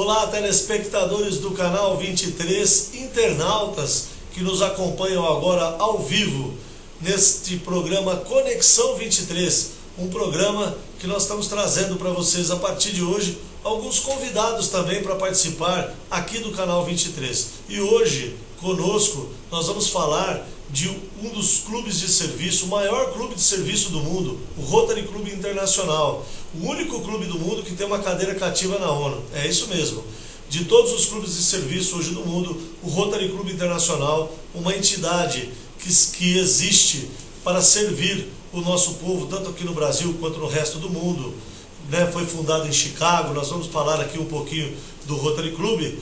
Olá, telespectadores do canal 23, internautas que nos acompanham agora ao vivo neste programa Conexão 23, um programa que nós estamos trazendo para vocês a partir de hoje alguns convidados também para participar aqui do canal 23. E hoje, conosco, nós vamos falar de um dos clubes de serviço, o maior clube de serviço do mundo, o Rotary Club Internacional, o único clube do mundo que tem uma cadeira cativa na ONU. É isso mesmo. De todos os clubes de serviço hoje no mundo, o Rotary Club Internacional, uma entidade que existe para servir o nosso povo, tanto aqui no Brasil quanto no resto do mundo, né? Foi fundado em Chicago. Nós vamos falar aqui um pouquinho do Rotary Club.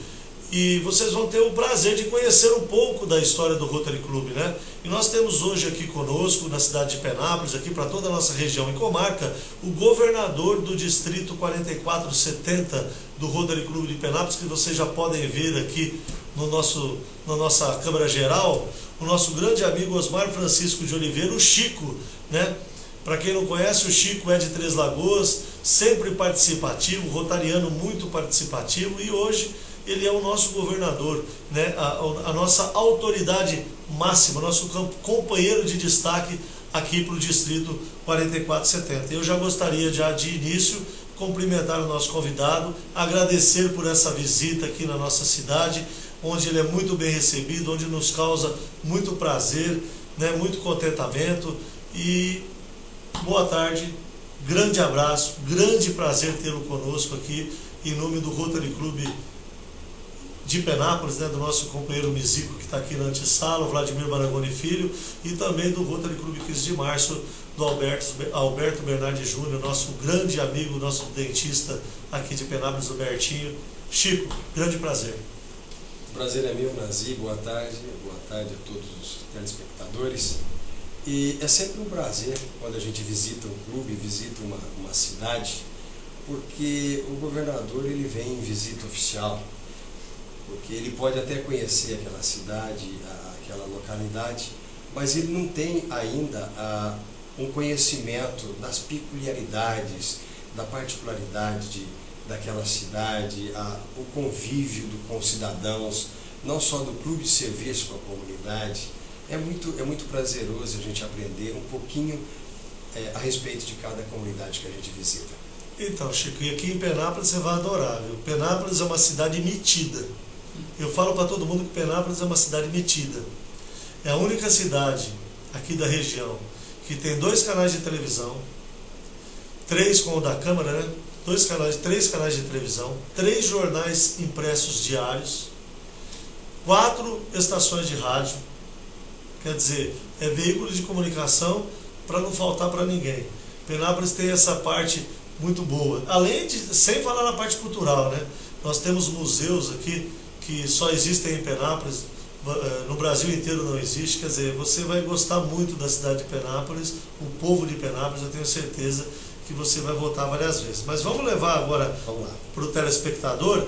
E vocês vão ter o prazer de conhecer um pouco da história do Rotary Club, né? E nós temos hoje aqui conosco, na cidade de Penápolis, aqui para toda a nossa região e comarca, o governador do distrito 4470 do Rotary Club de Penápolis, que vocês já podem ver aqui na nossa Câmara Geral, o nosso grande amigo Osmar Francisco de Oliveira, o Chico, né? Para quem não conhece, o Chico é de Três Lagoas, sempre participativo, rotariano muito participativo, e hoje ele é o nosso governador, né? A nossa autoridade máxima, nosso companheiro de destaque aqui para o Distrito 4470. Eu já gostaria de início cumprimentar o nosso convidado, agradecer por essa visita aqui na nossa cidade, onde ele é muito bem recebido, onde nos causa muito prazer, né? Muito contentamento e boa tarde, grande abraço, grande prazer tê-lo conosco aqui em nome do Rotary Club de Penápolis, né, do nosso companheiro Mizico, que está aqui na antessala, o Vladimir Baragoni Filho, e também do Rotary Club 15 de Março, do Alberto Bernardi Júnior, nosso grande amigo, nosso dentista aqui de Penápolis, o Bertinho. Chico, grande prazer. O prazer é meu, Nazi, boa tarde a todos os telespectadores. E é sempre um prazer quando a gente visita um clube, visita uma cidade, porque o governador ele vem em visita oficial, porque ele pode até conhecer aquela cidade, aquela localidade, mas ele não tem ainda um conhecimento das peculiaridades, da particularidade daquela cidade, o convívio com os cidadãos, não só do clube de serviço com a comunidade. É muito prazeroso a gente aprender um pouquinho a respeito de cada comunidade que a gente visita. Então, Chico, e aqui em Penápolis você vai adorar, viu? Penápolis é uma cidade metida. Eu falo para todo mundo que Penápolis é uma cidade metida. É a única cidade aqui da região que tem 2 canais de televisão, 3 com o da Câmara, né? 3 canais de televisão, 3 jornais impressos diários, 4 estações de rádio. Quer dizer, é veículo de comunicação para não faltar para ninguém. Penápolis tem essa parte muito boa. Além de, sem falar na parte cultural, né? Nós temos museus aqui que só existem em Penápolis, no Brasil inteiro não existe. Quer dizer, você vai gostar muito da cidade de Penápolis, o povo de Penápolis, eu tenho certeza que você vai voltar várias vezes. Mas vamos levar agora para o telespectador,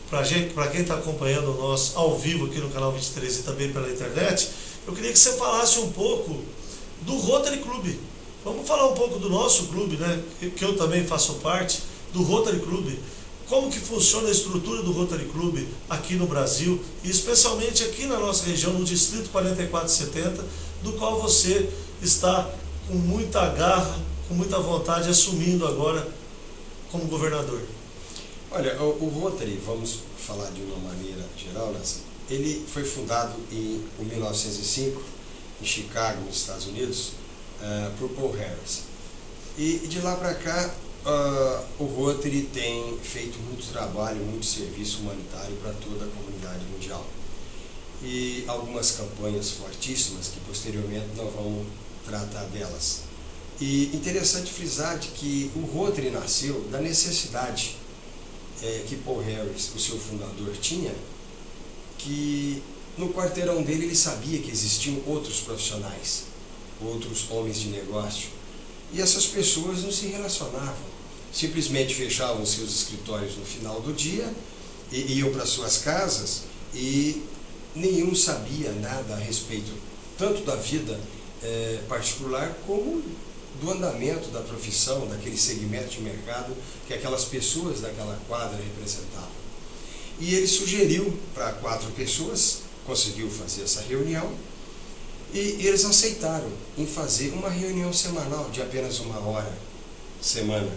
para quem está acompanhando nós ao vivo aqui no canal 23 e também pela internet, eu queria que você falasse um pouco do Rotary Club. Vamos falar um pouco do nosso clube, né? Que eu também faço parte, do Rotary Club. Como que funciona a estrutura do Rotary Club aqui no Brasil, e especialmente aqui na nossa região, no Distrito 4470, do qual você está com muita garra, com muita vontade, assumindo agora como governador. Olha, o Rotary, vamos falar de uma maneira geral, né? Ele foi fundado em 1905, em Chicago, nos Estados Unidos, por Paul Harris. E de lá para cá, o Rotary tem feito muito trabalho, muito serviço humanitário para toda a comunidade mundial. E algumas campanhas fortíssimas que posteriormente nós vamos tratar delas. E interessante frisar de que o Rotary nasceu da necessidade que Paul Harris, o seu fundador, tinha, que no quarteirão dele ele sabia que existiam outros profissionais, outros homens de negócio, e essas pessoas não se relacionavam, simplesmente fechavam seus escritórios no final do dia e iam para suas casas, e nenhum sabia nada a respeito tanto da vida particular como do andamento da profissão, daquele segmento de mercado que aquelas pessoas daquela quadra representavam. E ele sugeriu para 4 pessoas, conseguiu fazer essa reunião, e eles aceitaram em fazer uma reunião semanal de apenas 1 hora semana.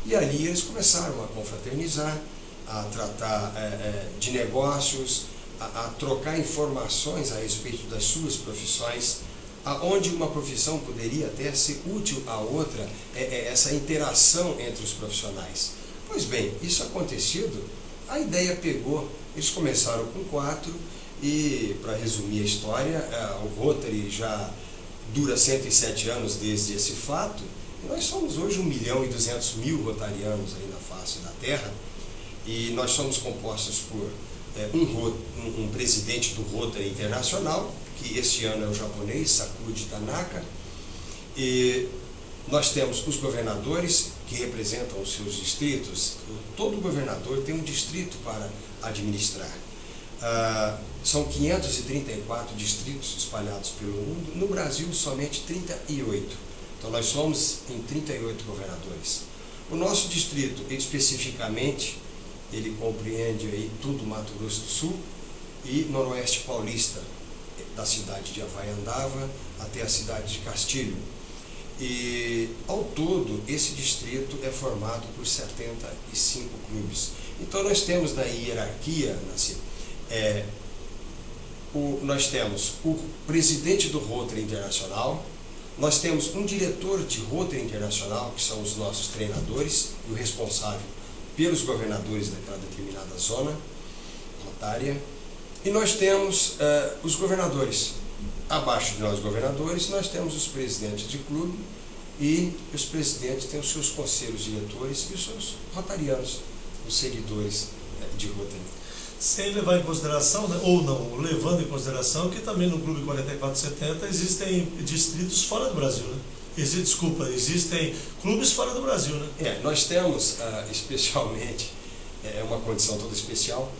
E ali eles começaram a confraternizar, a tratar de negócios, a trocar informações a respeito das suas profissões, aonde uma profissão poderia até ser útil à outra, essa interação entre os profissionais. Pois bem, isso acontecido, a ideia pegou, eles começaram com 4 e, para resumir a história, o Rotary já dura 107 anos desde esse fato, e nós somos hoje 1.200.000 rotarianos aí na face da Terra, e nós somos compostos por um presidente do Rotary Internacional, que este ano é o japonês Sakuji Tanaka, e nós temos os governadores que representam os seus distritos. Todo governador tem um distrito para administrar. São 534 distritos espalhados pelo mundo, no Brasil somente 38. Então nós somos em 38 governadores. O nosso distrito, especificamente, ele compreende aí tudo Mato Grosso do Sul e Noroeste Paulista, da cidade de Havaiandava até a cidade de Castilho. E ao todo, esse distrito é formado por 75 clubes. Então nós temos na hierarquia, nós temos o presidente do Rotary Internacional, nós temos um diretor de Rotary Internacional, que são os nossos treinadores, e o responsável pelos governadores daquela determinada zona rotária, e nós temos os governadores. Abaixo de nós, governadores, nós temos os presidentes de clube, e os presidentes têm os seus conselhos diretores e os seus rotarianos, os seguidores de Rotary. Sem levar em consideração, né, ou não, levando em consideração que também no Clube 4470 existem distritos fora do Brasil, né? Existem clubes fora do Brasil, né? Nós temos, especialmente, uma condição toda especial,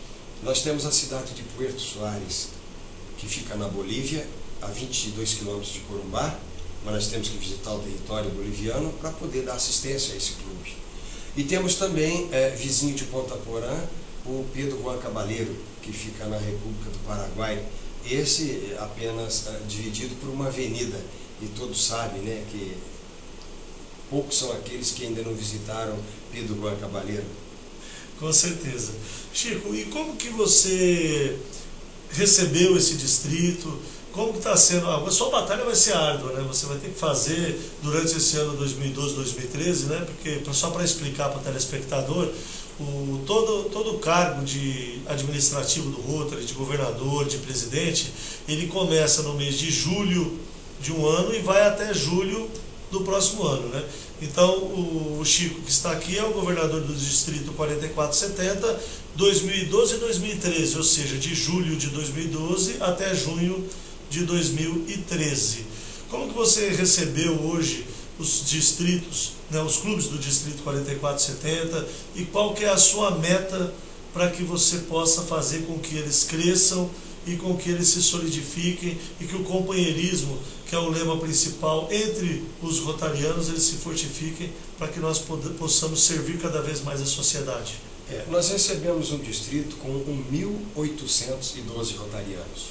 nós temos a cidade de Puerto Soares, que fica na Bolívia, a 22 quilômetros de Corumbá, mas nós temos que visitar o território boliviano para poder dar assistência a esse clube. E temos também, vizinho de Ponta Porã, o Pedro Juan Cabaleiro, que fica na República do Paraguai, esse apenas dividido por uma avenida, e todos sabem, né, que poucos são aqueles que ainda não visitaram Pedro Juan Cabaleiro. Com certeza. Chico, e como que você recebeu esse distrito? Como que está sendo? A sua batalha vai ser árdua, né? Você vai ter que fazer durante esse ano 2012, 2013, né? Porque, só para explicar para o telespectador, todo o cargo administrativo do Rotary, de governador, de presidente, ele começa no mês de julho de um ano e vai até julho do próximo ano, né? Então, o Chico, que está aqui, é o governador do distrito 4470, 2012 e 2013, ou seja, de julho de 2012 até junho de 2013. Como que você recebeu hoje os distritos, né, os clubes do distrito 4470, e qual que é a sua meta para que você possa fazer com que eles cresçam e com que eles se solidifiquem e que o companheirismo, que é o lema principal entre os rotarianos, eles se fortifiquem para que nós possamos servir cada vez mais a sociedade? Nós recebemos um distrito com 1.812 rotarianos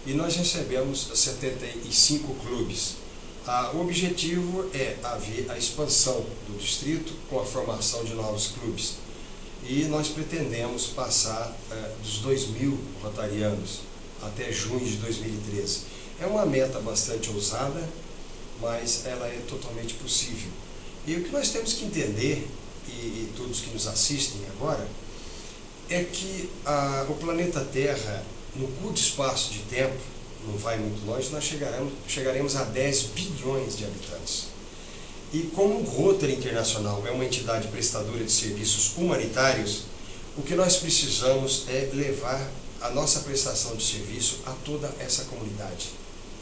e nós recebemos 75 clubes. O objetivo é haver a expansão do distrito com a formação de novos clubes. E nós pretendemos passar dos 2.000 rotarianos até junho de 2013. É uma meta bastante ousada, mas ela é totalmente possível. E o que nós temos que entender, e todos que nos assistem agora, é que o planeta Terra, no curto espaço de tempo, não vai muito longe, nós chegaremos a 10 bilhões de habitantes. E como o Rotary Internacional é uma entidade prestadora de serviços humanitários, o que nós precisamos é levar a nossa prestação de serviço a toda essa comunidade,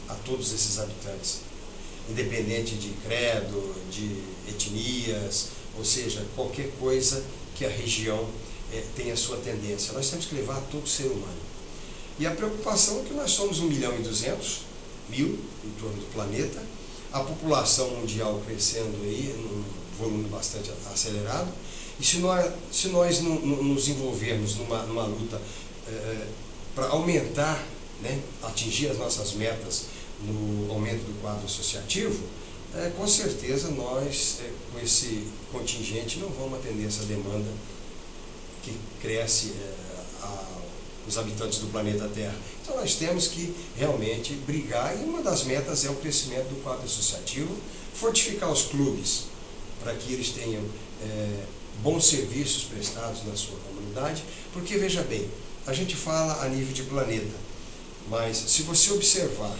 a todos esses habitantes, independente de credo, de etnias, ou seja, qualquer coisa que a região tenha sua tendência. Nós temos que levar a todo ser humano. E a preocupação é que nós somos 1.200.000 em torno do planeta, a população mundial crescendo aí num volume bastante acelerado, E se nós não nos envolvermos numa luta para aumentar, né, atingir as nossas metas no aumento do quadro associativo, com certeza nós, com esse contingente, não vamos atender essa demanda que cresce os habitantes do planeta Terra. Então nós temos que realmente brigar, e uma das metas é o crescimento do quadro associativo, fortificar os clubes para que eles tenham bons serviços prestados na sua comunidade, porque veja bem, a gente fala a nível de planeta, mas se você observar,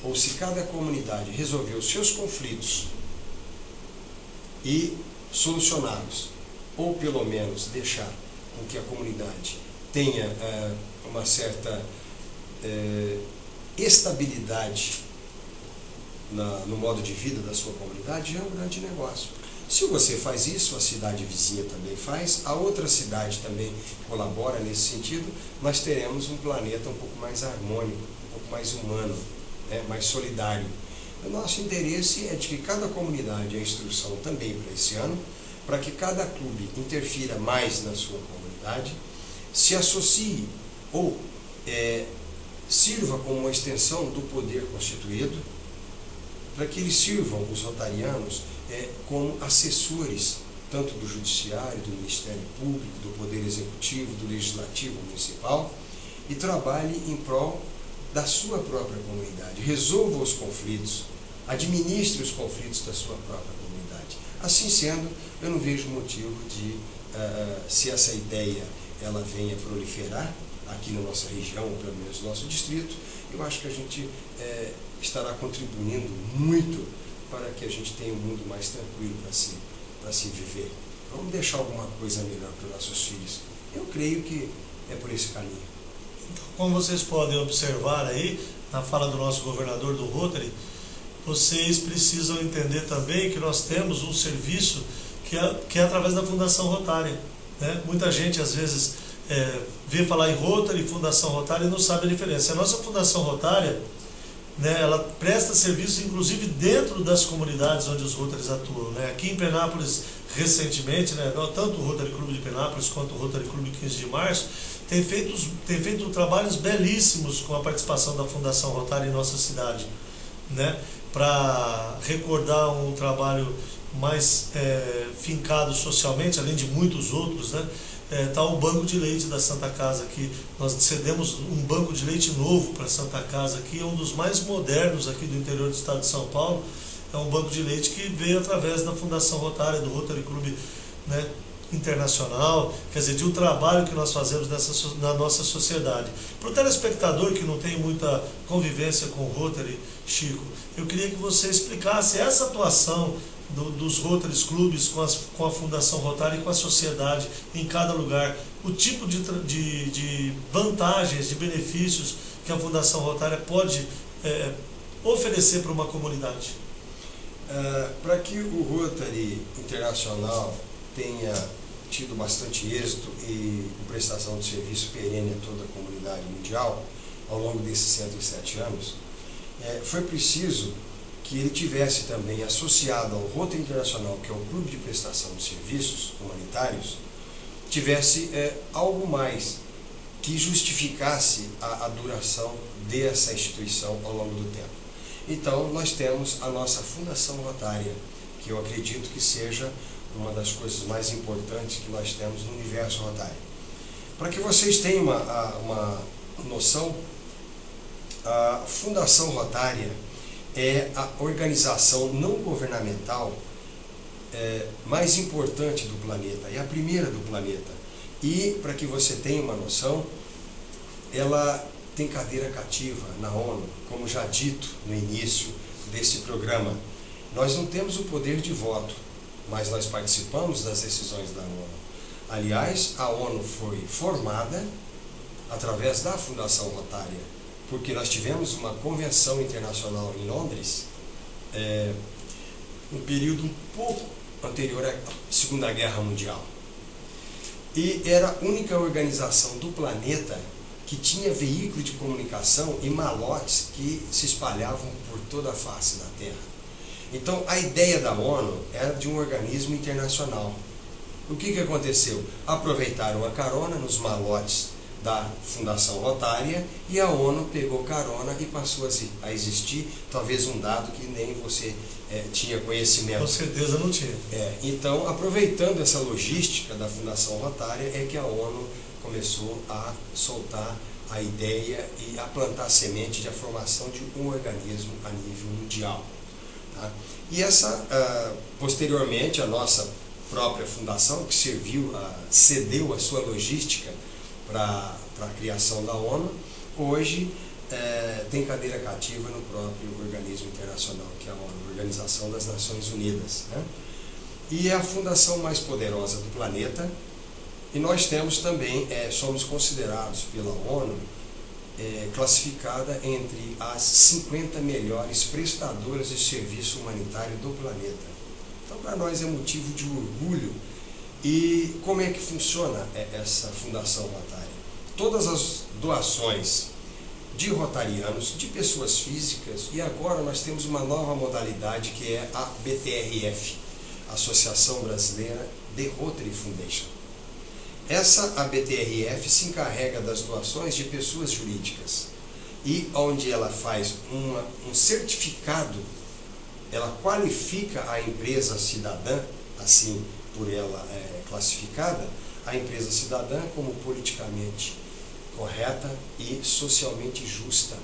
ou se cada comunidade resolver os seus conflitos e solucioná-los, ou pelo menos deixar com que a comunidade tenha uma certa estabilidade no modo de vida da sua comunidade, já é um grande negócio. Se você faz isso, a cidade vizinha também faz, a outra cidade também colabora nesse sentido, nós teremos um planeta um pouco mais harmônico, um pouco mais humano, mais solidário. O nosso interesse é de que cada comunidade, a instrução também para esse ano, para que cada clube interfira mais na sua comunidade, se associe ou sirva como uma extensão do poder constituído, para que eles sirvam, os rotarianos, como assessores, tanto do Judiciário, do Ministério Público, do Poder Executivo, do Legislativo Municipal, e trabalhe em prol da sua própria comunidade. Resolva os conflitos, administre os conflitos da sua própria comunidade. Assim sendo, eu não vejo motivo de, se essa ideia ela venha proliferar aqui na nossa região, ou pelo menos no nosso distrito, eu acho que a gente estará contribuindo muito para que a gente tenha um mundo mais tranquilo para se viver. Vamos deixar alguma coisa melhor para os nossos filhos. Eu creio que é por esse caminho. Então, como vocês podem observar aí, na fala do nosso governador do Rotary, vocês precisam entender também que nós temos um serviço que é através da Fundação Rotária, né? Muita gente, às vezes, vê falar em Rotary, Fundação Rotária, e não sabe a diferença. A nossa Fundação Rotária, né, ela presta serviço, inclusive, dentro das comunidades onde os Rotaries atuam, né? Aqui em Penápolis, recentemente, né, tanto o Rotary Clube de Penápolis quanto o Rotary Clube 15 de Março, tem feito trabalhos belíssimos com a participação da Fundação Rotária em nossa cidade, né? Para recordar um trabalho mais fincado socialmente, além de muitos outros, né? Está o Banco de Leite da Santa Casa aqui. Nós cedemos um banco de leite novo para a Santa Casa aqui, é um dos mais modernos aqui do interior do estado de São Paulo. É um banco de leite que veio através da Fundação Rotária, do Rotary Clube, né, internacional, quer dizer, de um trabalho que nós fazemos na nossa sociedade. Para o telespectador que não tem muita convivência com o Rotary, Chico, eu queria que você explicasse essa atuação dos Rotaries Clubes com a Fundação Rotária e com a sociedade em cada lugar, o tipo de vantagens, de benefícios que a Fundação Rotária pode oferecer para uma comunidade. Para que o Rotary Internacional tenha tido bastante êxito e prestação de serviço perene a toda a comunidade mundial ao longo desses 107 anos, foi preciso que ele tivesse também associado ao Rotary Internacional, que é o Clube de Prestação de Serviços Humanitários, tivesse algo mais que justificasse a duração dessa instituição ao longo do tempo. Então, nós temos a nossa Fundação Rotária, que eu acredito que seja uma das coisas mais importantes que nós temos no universo rotário. Para que vocês tenham uma noção, a Fundação Rotária é a organização não governamental mais importante do planeta, é a primeira do planeta. E, para que você tenha uma noção, ela tem cadeira cativa na ONU, como já dito no início desse programa. Nós não temos o poder de voto, mas nós participamos das decisões da ONU. Aliás, a ONU foi formada através da Fundação Rotária, porque nós tivemos uma convenção internacional em Londres, um período um pouco anterior à Segunda Guerra Mundial. E era a única organização do planeta que tinha veículo de comunicação e malotes que se espalhavam por toda a face da Terra. Então, a ideia da ONU era de um organismo internacional. O que aconteceu? Aproveitaram a carona nos malotes da Fundação Rotária e a ONU pegou carona e passou a existir, talvez um dado que nem você tinha conhecimento. Com certeza não tinha. Então, aproveitando essa logística da Fundação Rotária, é que a ONU começou a soltar a ideia e a plantar a semente de a formação de um organismo a nível mundial. Tá? E posteriormente, a nossa própria fundação, que cedeu a sua logística para a criação da ONU, hoje tem cadeira cativa no próprio organismo internacional, que é a ONU, a Organização das Nações Unidas. Né? E é a fundação mais poderosa do planeta, e nós temos também, somos considerados pela ONU, classificada entre as 50 melhores prestadoras de serviço humanitário do planeta. Então, para nós é motivo de orgulho. E como é que funciona essa Fundação Rotária? Todas as doações de rotarianos, de pessoas físicas, e agora nós temos uma nova modalidade que é a BTRF, Associação Brasileira de Rotary Foundation. A BTRF se encarrega das doações de pessoas jurídicas e onde ela faz um certificado, ela qualifica a empresa cidadã, assim por ela classificada, a empresa cidadã como politicamente correta e socialmente justa.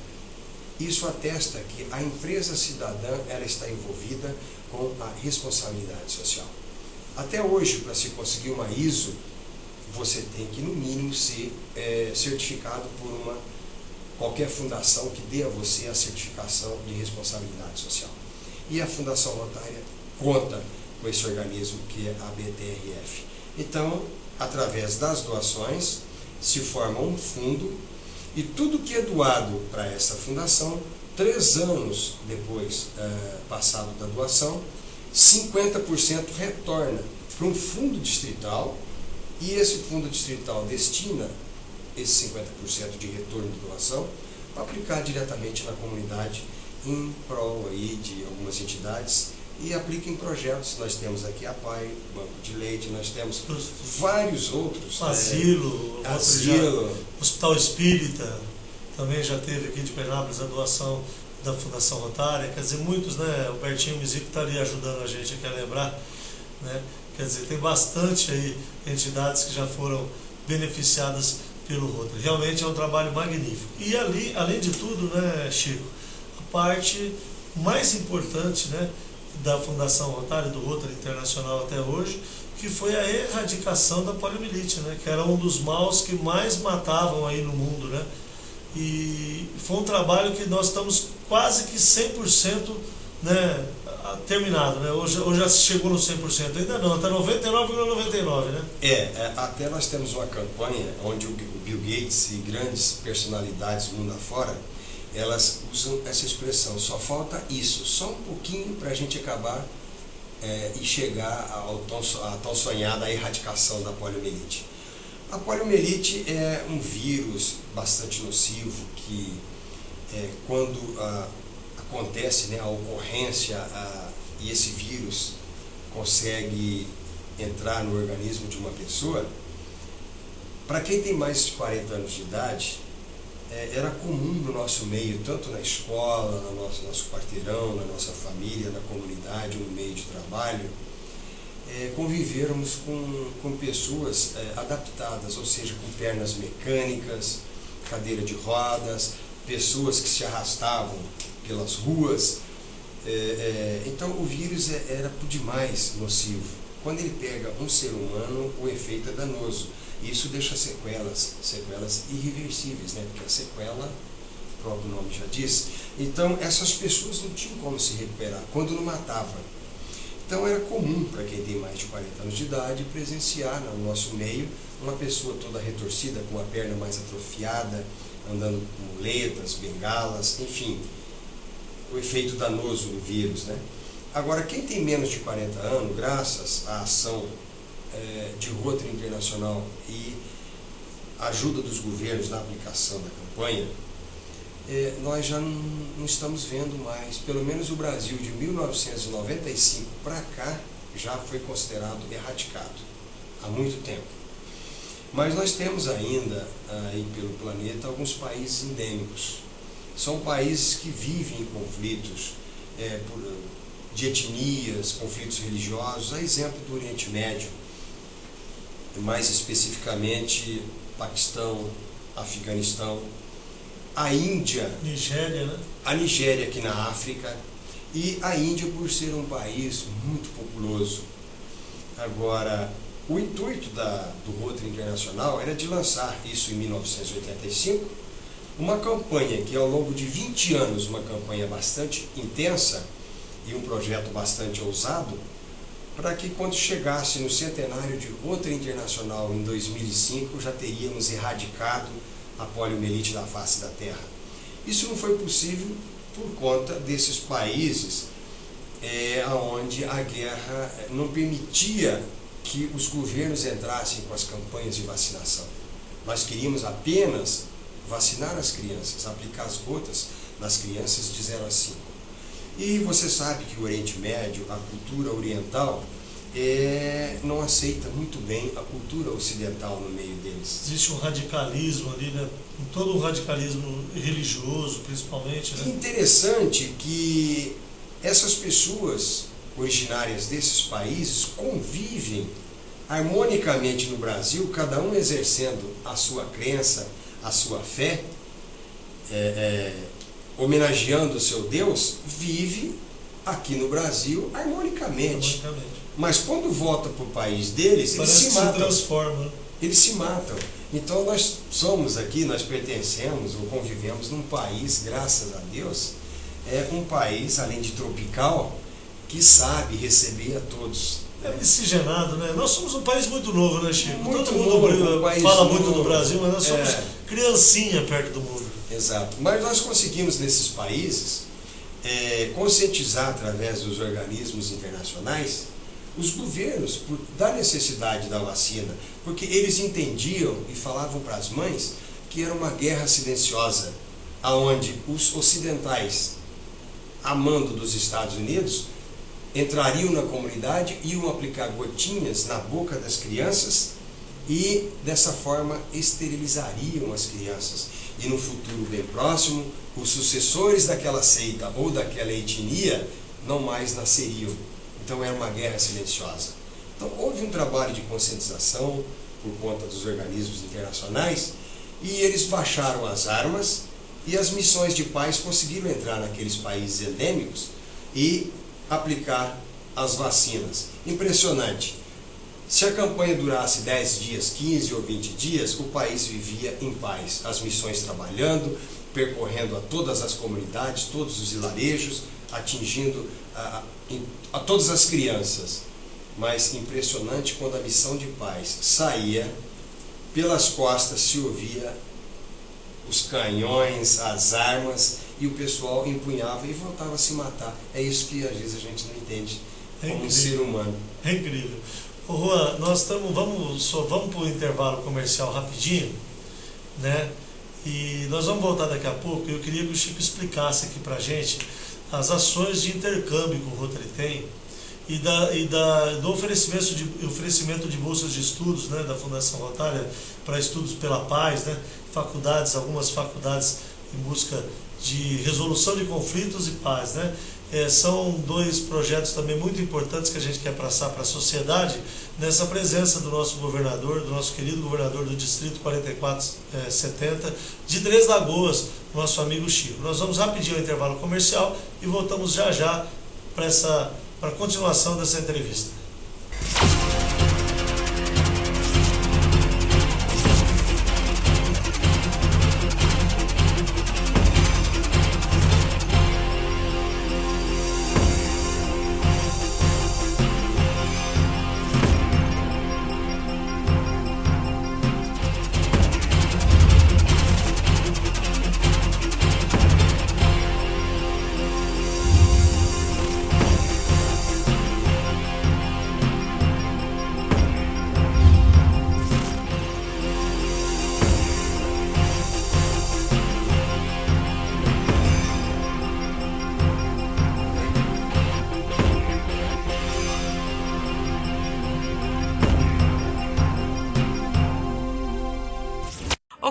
Isso atesta que a empresa cidadã ela está envolvida com a responsabilidade social. Até hoje, para se conseguir uma ISO, você tem que, no mínimo, ser certificado por qualquer fundação que dê a você a certificação de responsabilidade social. E a Fundação Rotária conta com esse organismo que é a BTRF. Então, através das doações, se forma um fundo e tudo que é doado para essa fundação, 3 anos depois passado da doação, 50% retorna para um fundo distrital e esse fundo distrital destina esse 50% de retorno de doação para aplicar diretamente na comunidade em prol aí de algumas entidades e aplica em projetos. Nós temos aqui a PAI, Banco de Leite, nós temos vários outros. Asilo, Hospital Espírita, também já teve aqui de Penápolis a doação da Fundação Rotária, quer dizer, muitos, né? O Bertinho Mizico está ali ajudando a gente aqui a lembrar, né? Quer dizer, tem bastante aí entidades que já foram beneficiadas pelo Rotary. Realmente é um trabalho magnífico. E ali, além de tudo, né, Chico, a parte mais importante, né, da Fundação Rotária, do Rotary Internacional até hoje, que foi a erradicação da poliomielite, né, que era um dos maus que mais matavam aí no mundo, né? E foi um trabalho que nós estamos quase que 100%, né, terminado, né? Hoje já chegou no 100%, ainda não, está 99,99%, né? Até nós temos uma campanha onde o Bill Gates e grandes personalidades do mundo afora, elas usam essa expressão, só falta isso, só um pouquinho para a gente acabar e chegar à tão sonhada erradicação da poliomielite. A poliomielite é um vírus bastante nocivo que quando acontece, né, a ocorrência e esse vírus consegue entrar no organismo de uma pessoa, para quem tem mais de 40 anos de idade, era comum no nosso meio, tanto na escola, no nosso quarteirão, na nossa família, na comunidade, no meio de trabalho, convivermos com pessoas adaptadas, ou seja, com pernas mecânicas, cadeira de rodas, pessoas que se arrastavam pelas ruas. Então o vírus era por demais nocivo. Quando ele pega um ser humano, o efeito é danoso. Isso deixa sequelas irreversíveis, né? Porque a sequela, o próprio nome já diz. Então essas pessoas não tinham como se recuperar, quando não matava. Então era comum para quem tem mais de 40 anos de idade presenciar no nosso meio uma pessoa toda retorcida, com a perna mais atrofiada, andando com muletas, bengalas, enfim, o efeito danoso do vírus, né? Agora, quem tem menos de 40 anos, graças à ação de Rotary Internacional e a ajuda dos governos na aplicação da campanha, nós já não estamos vendo mais, pelo menos o Brasil de 1995 para cá já foi considerado erradicado. há muito tempo. Mas nós temos ainda aí pelo planeta alguns países endêmicos. São países que vivem em conflitos de etnias, conflitos religiosos, a exemplo do Oriente Médio, mais especificamente Paquistão, Afeganistão, a Índia, Nigéria, né? A Nigéria aqui na África, e a Índia por ser um país muito populoso. Agora, o intuito do Rotary Internacional era de lançar, isso em 1985, uma campanha que ao longo de 20 anos, uma campanha bastante intensa e um projeto bastante ousado, para que quando chegasse no centenário de Rotary Internacional em 2005, já teríamos erradicado a poliomielite da face da Terra. Isso não foi possível por conta desses países onde a guerra não permitia que os governos entrassem com as campanhas de vacinação. Nós queríamos apenas vacinar as crianças, aplicar as gotas nas crianças de 0 a 5. E você sabe que o Oriente Médio, a cultura oriental, não aceita muito bem a cultura ocidental no meio deles. Existe um radicalismo ali, né? Todo um radicalismo religioso, principalmente, né? Interessante que essas pessoas originárias desses países convivem harmonicamente no Brasil, cada um exercendo a sua crença, a sua fé, homenageando o seu Deus, vive aqui no Brasil harmonicamente. Mas quando volta para o país deles, eles se matam. Se transforma. Eles se matam. Então nós somos aqui, nós pertencemos ou convivemos num país, graças a Deus, um país, além de tropical, que sabe receber a todos. É miscigenado, né? Nós somos um país muito novo, né, Chico? Muito Todo mundo novo, fala novo. muito do Brasil, mas nós somos criancinha perto do mundo. Exato. Mas nós conseguimos nesses países conscientizar através dos organismos internacionais os governos da necessidade da vacina, porque eles entendiam e falavam para as mães que era uma guerra silenciosa, aonde os ocidentais, a mando dos Estados Unidos, entrariam na comunidade, iam aplicar gotinhas na boca das crianças e dessa forma esterilizariam as crianças. E no futuro bem próximo, os sucessores daquela seita ou daquela etnia não mais nasceriam. Então era uma guerra silenciosa. Então houve um trabalho de conscientização por conta dos organismos internacionais e eles baixaram as armas e as missões de paz conseguiram entrar naqueles países endêmicos e aplicar as vacinas. Impressionante. Se a campanha durasse 10 dias, 15 ou 20 dias, o país vivia em paz. As missões trabalhando, percorrendo a todas as comunidades, todos os vilarejos, atingindo a todas as crianças. Mas impressionante, quando a missão de paz saía, pelas costas se ouvia os canhões, as armas, e o pessoal empunhava e voltava a se matar. É isso que às vezes a gente não entende como um ser humano. É incrível. Ô Juan, nós vamos para o intervalo comercial rapidinho, né? E nós vamos voltar daqui a pouco. Eu queria que o Chico explicasse aqui para a gente as ações de intercâmbio que o Rotary tem do oferecimento de bolsas de estudos, né, da Fundação Rotária para estudos pela paz, né, algumas faculdades em busca de resolução de conflitos e paz, né. São dois projetos também muito importantes que a gente quer passar para a sociedade, nessa presença do nosso governador, do nosso querido governador do Distrito 4470 de Três Lagoas, nosso amigo Chico. Nós vamos rapidinho ao intervalo comercial e voltamos já já para a continuação dessa entrevista.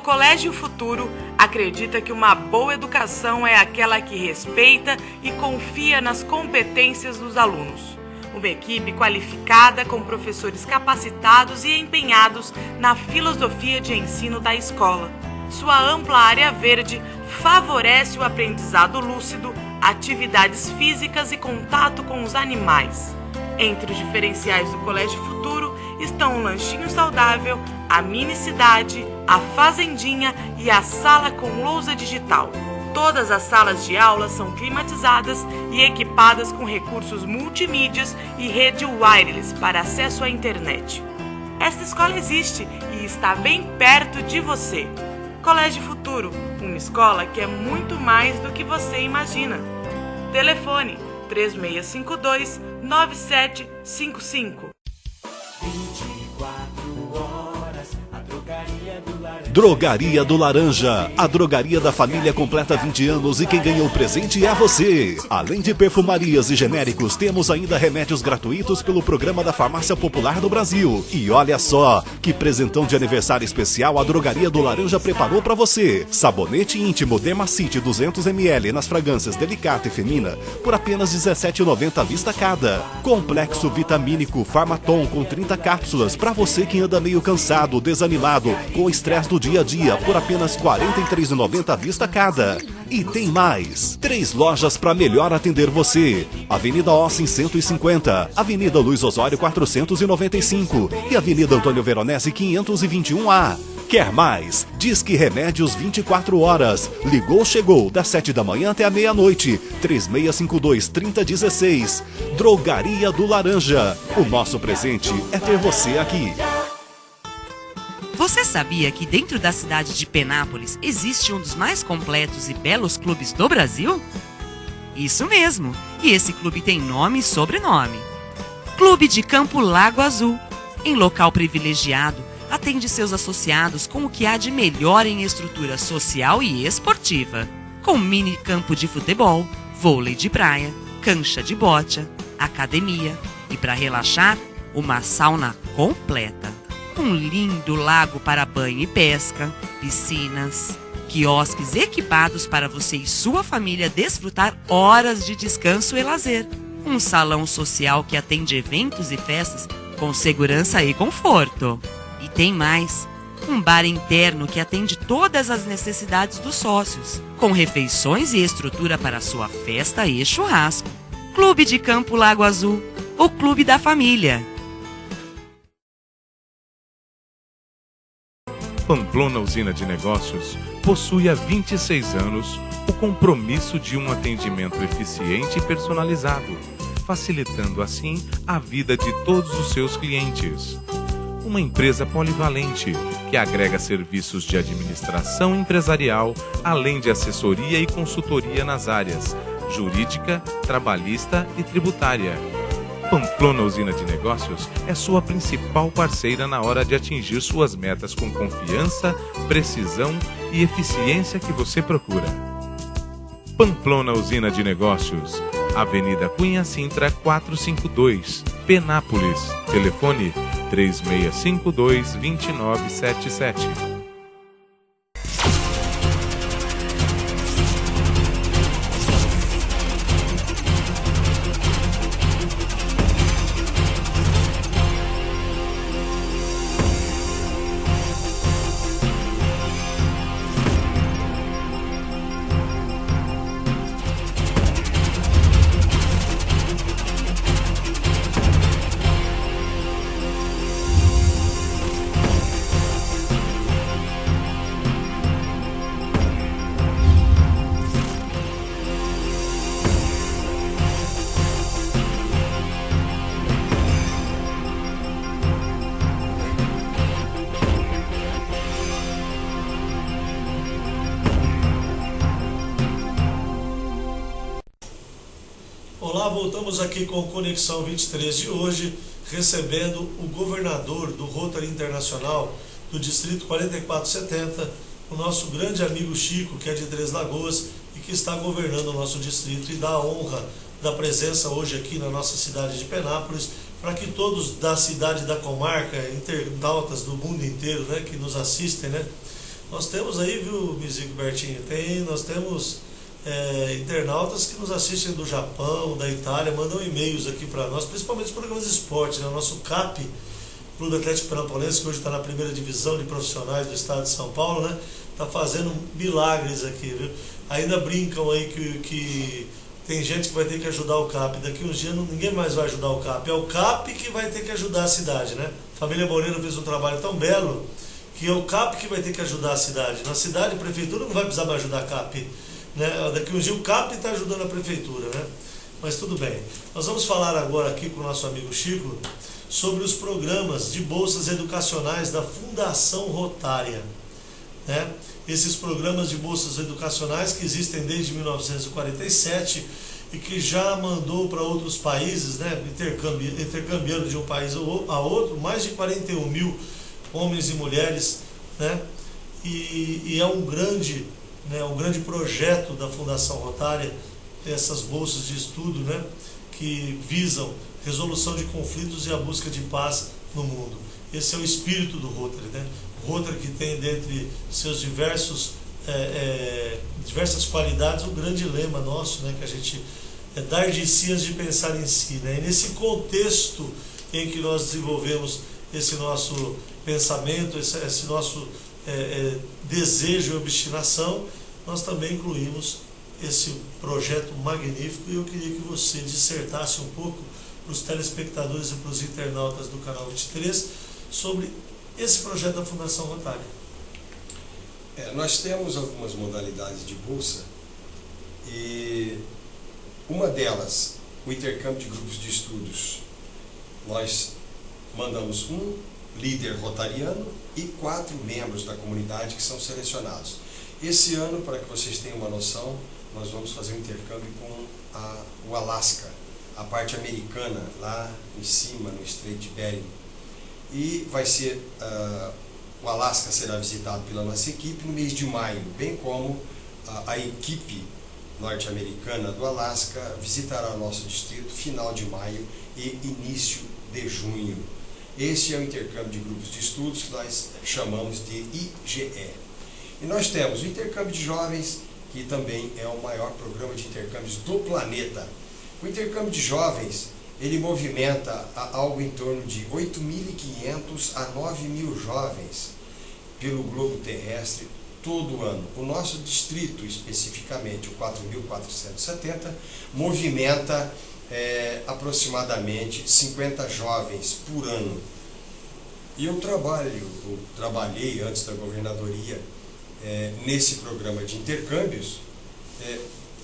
Colégio Futuro acredita que uma boa educação é aquela que respeita e confia nas competências dos alunos. Uma equipe qualificada com professores capacitados e empenhados na filosofia de ensino da escola. Sua ampla área verde favorece o aprendizado lúcido, atividades físicas e contato com os animais. Entre os diferenciais do Colégio Futuro estão o lanchinho saudável, a mini cidade, a fazendinha e a sala com lousa digital. Todas as salas de aula são climatizadas e equipadas com recursos multimídias e rede wireless para acesso à internet. Esta escola existe e está bem perto de você. Colégio Futuro, uma escola que é muito mais do que você imagina. Telefone 3652-9755. 24 horas, a Drogaria do Laranja. Drogaria do Laranja. A drogaria da família completa 20 anos e quem ganhou o presente é você. Além de perfumarias e genéricos, temos ainda remédios gratuitos pelo programa da Farmácia Popular do Brasil. E olha só, que presentão de aniversário especial a Drogaria do Laranja preparou para você. Sabonete íntimo Dermacite 200 ml nas fragrâncias Delicata e Femina por apenas R$ 17,90 à vista cada. Complexo vitamínico Farmaton com 30 cápsulas para você que anda meio cansado, desanimado, com o estresse do dia a dia por apenas R$ 43,90 à vista cada. E tem mais! 3 lojas para melhor atender você. Avenida Ossim 150, Avenida Luiz Osório 495 e Avenida Antônio Veronese 521A. Quer mais? Disque Remédios 24 horas. Ligou, chegou, das 7 da manhã até a meia-noite. 3652-3016. Drogaria do Laranja. O nosso presente é ter você aqui. Você sabia que dentro da cidade de Penápolis existe um dos mais completos e belos clubes do Brasil? Isso mesmo, e esse clube tem nome e sobrenome. Clube de Campo Lago Azul. Em local privilegiado, atende seus associados com o que há de melhor em estrutura social e esportiva. Com mini campo de futebol, vôlei de praia, cancha de bocha, academia e, para relaxar, uma sauna completa. Um lindo lago para banho e pesca, piscinas, quiosques equipados para você e sua família desfrutar horas de descanso e lazer. Um salão social que atende eventos e festas com segurança e conforto. E tem mais, um bar interno que atende todas as necessidades dos sócios, com refeições e estrutura para sua festa e churrasco. Clube de Campo Lago Azul, o clube da família. Pamplona Usina de Negócios possui há 26 anos o compromisso de um atendimento eficiente e personalizado, facilitando assim a vida de todos os seus clientes. Uma empresa polivalente que agrega serviços de administração empresarial, além de assessoria e consultoria nas áreas jurídica, trabalhista e tributária. Pamplona Usina de Negócios é sua principal parceira na hora de atingir suas metas com confiança, precisão e eficiência que você procura. Pamplona Usina de Negócios, Avenida Cunha Sintra 452, Penápolis. Telefone 3652-2977. Olá, voltamos aqui com o Conexão 23 de hoje, recebendo o governador do Rotary Internacional do Distrito 4470, o nosso grande amigo Chico, que é de Três Lagoas e que está governando o nosso distrito, e dá a honra da presença hoje aqui na nossa cidade de Penápolis, para que todos da cidade da comarca, internautas do mundo inteiro, né, que nos assistem, né, Nós temos aí, viu, Mizico Bertinho, nós temos internautas que nos assistem do Japão, da Itália, mandam e-mails aqui para nós, principalmente os programas de esporte, né? O nosso CAP, Clube Atlético Penapolense, que hoje está na primeira divisão de profissionais do estado de São Paulo, né? Está fazendo milagres aqui, viu? Ainda brincam aí que tem gente que vai ter que ajudar o CAP. Daqui uns dias ninguém mais vai ajudar o CAP. É o CAP que vai ter que ajudar a cidade, né? A família Moreira fez um trabalho tão belo que é o CAP que vai ter que ajudar a cidade. Na cidade, a prefeitura não vai precisar mais ajudar a CAP, né? Daqui uns dias o CAP está ajudando a prefeitura, né? Mas tudo bem. Nós vamos falar agora aqui com o nosso amigo Chico sobre os programas de bolsas educacionais da Fundação Rotária, né? Esses programas de bolsas educacionais que existem desde 1947 e que já mandou para outros países, né? Intercambiando de um país a outro, mais de 41 mil homens e mulheres, né? E é um grande projeto da Fundação Rotária, essas bolsas de estudo, né? Que visam resolução de conflitos e a busca de paz no mundo. Esse é o espírito do Rotary, né? O Rotary que tem dentre seus diversas qualidades o grande lema nosso, né? Que a gente dar de si antes de pensar em si, né? E nesse contexto em que nós desenvolvemos esse nosso pensamento, esse nosso desejo e obstinação, nós também incluímos esse projeto magnífico, e eu queria que você dissertasse um pouco para os telespectadores e para os internautas do canal 23 sobre esse projeto da Fundação Rotária. Nós temos algumas modalidades de bolsa e uma delas, o intercâmbio de grupos de estudos. Nós mandamos um líder rotariano e 4 membros da comunidade que são selecionados. Esse ano, para que vocês tenham uma noção, nós vamos fazer um intercâmbio com o Alasca, a parte americana, lá em cima, no Estreito de Bering. E vai ser, o Alasca será visitado pela nossa equipe no mês de maio, bem como a equipe norte-americana do Alasca visitará o nosso distrito final de maio e início de junho. Esse é o intercâmbio de grupos de estudos que nós chamamos de IGE. E nós temos o intercâmbio de jovens, que também é o maior programa de intercâmbios do planeta. O intercâmbio de jovens, ele movimenta algo em torno de 8.500 a 9.000 jovens pelo globo terrestre todo ano. O nosso distrito, especificamente o 4.470, movimenta aproximadamente 50 jovens por ano. E eu trabalhei antes da governadoria nesse programa de intercâmbios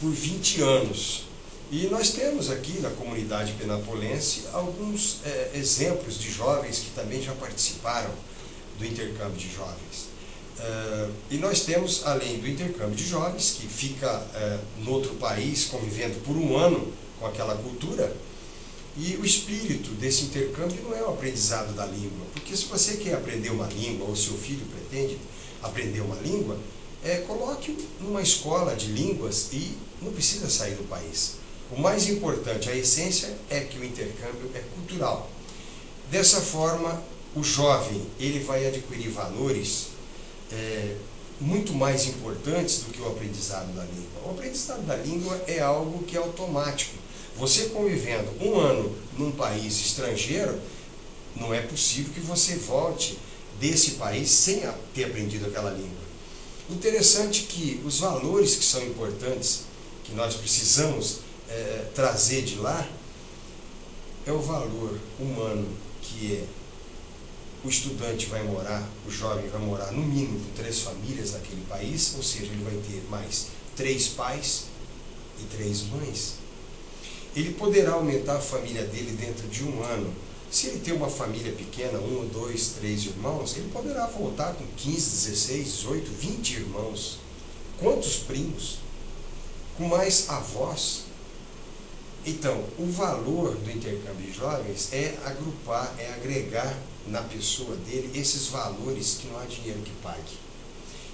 por 20 anos. E nós temos aqui na comunidade penapolense alguns exemplos de jovens que também já participaram do intercâmbio de jovens. E nós temos, além do intercâmbio de jovens, que fica no outro país convivendo por um ano com aquela cultura, e o espírito desse intercâmbio não é o aprendizado da língua, porque se você quer aprender uma língua, ou seu filho pretende aprender uma língua, coloque numa escola de línguas e não precisa sair do país. O mais importante, a essência, é que o intercâmbio é cultural. Dessa forma, o jovem ele vai adquirir valores muito mais importantes do que o aprendizado da língua. O aprendizado da língua é algo que é automático. Você convivendo um ano num país estrangeiro, não é possível que você volte desse país sem ter aprendido aquela língua. Interessante que os valores que são importantes, que nós precisamos trazer de lá, é o valor humano, que é o estudante vai morar, o jovem vai morar no mínimo com 3 famílias naquele país, ou seja, ele vai ter mais 3 pais e 3 mães. Ele poderá aumentar a família dele dentro de um ano. Se ele tem uma família pequena, 1, 2, 3 irmãos, ele poderá voltar com 15, 16, 18, 20 irmãos. Quantos primos? Com mais avós. Então, o valor do intercâmbio de jovens é agrupar, é agregar na pessoa dele esses valores que não há dinheiro que pague.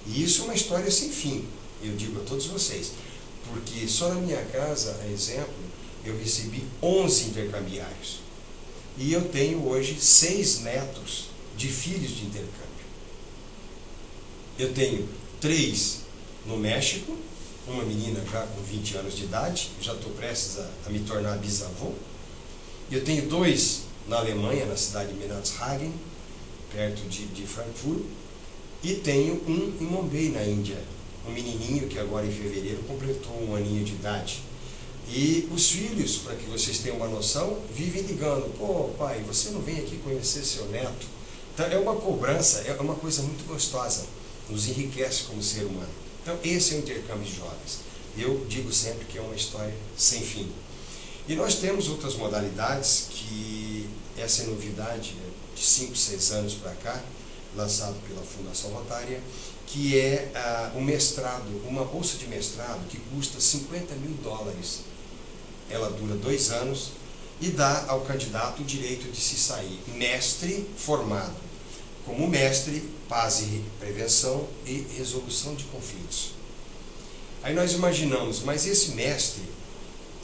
E isso é uma história sem fim, eu digo a todos vocês, porque só na minha casa, a exemplo, eu recebi 11 intercambiários. E eu tenho hoje 6 netos de filhos de intercâmbio. Eu tenho 3 no México, uma menina já com 20 anos de idade, já estou prestes a me tornar bisavô. Eu tenho 2 na Alemanha, na cidade de Menashagen, perto de Frankfurt, e tenho um em Mumbai, na Índia, um menininho que agora em fevereiro completou 1 aninho de idade. E os filhos, para que vocês tenham uma noção, vivem ligando: pô, pai, você não vem aqui conhecer seu neto? Então é uma cobrança, é uma coisa muito gostosa, nos enriquece como ser humano. Então esse é o intercâmbio de jovens. Eu digo sempre que é uma história sem fim. E nós temos outras modalidades que essa é novidade de 5, 6 anos para cá, lançado pela Fundação Rotária, que é o mestrado, uma bolsa de mestrado que custa $50.000. Ela dura 2 anos e dá ao candidato o direito de se sair mestre formado, como mestre, paz e prevenção e resolução de conflitos. Aí nós imaginamos, mas esse mestre,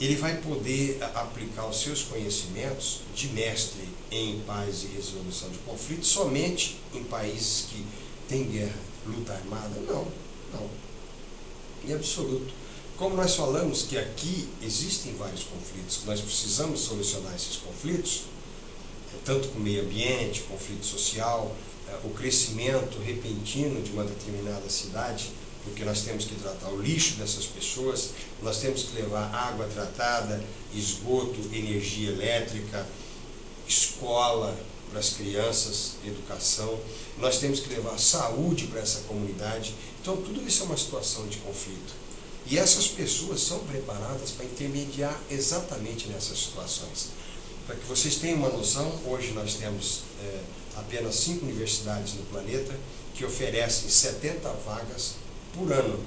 ele vai poder aplicar os seus conhecimentos de mestre em paz e resolução de conflitos somente em países que têm guerra, luta armada? Não, não. Em absoluto. Como nós falamos que aqui existem vários conflitos, que nós precisamos solucionar esses conflitos, tanto com o meio ambiente, conflito social, o crescimento repentino de uma determinada cidade, porque nós temos que tratar o lixo dessas pessoas, nós temos que levar água tratada, esgoto, energia elétrica, escola para as crianças, educação, nós temos que levar saúde para essa comunidade. Então tudo isso é uma situação de conflito. E essas pessoas são preparadas para intermediar exatamente nessas situações. Para que vocês tenham uma noção, hoje nós temos apenas 5 universidades no planeta que oferecem 70 vagas por ano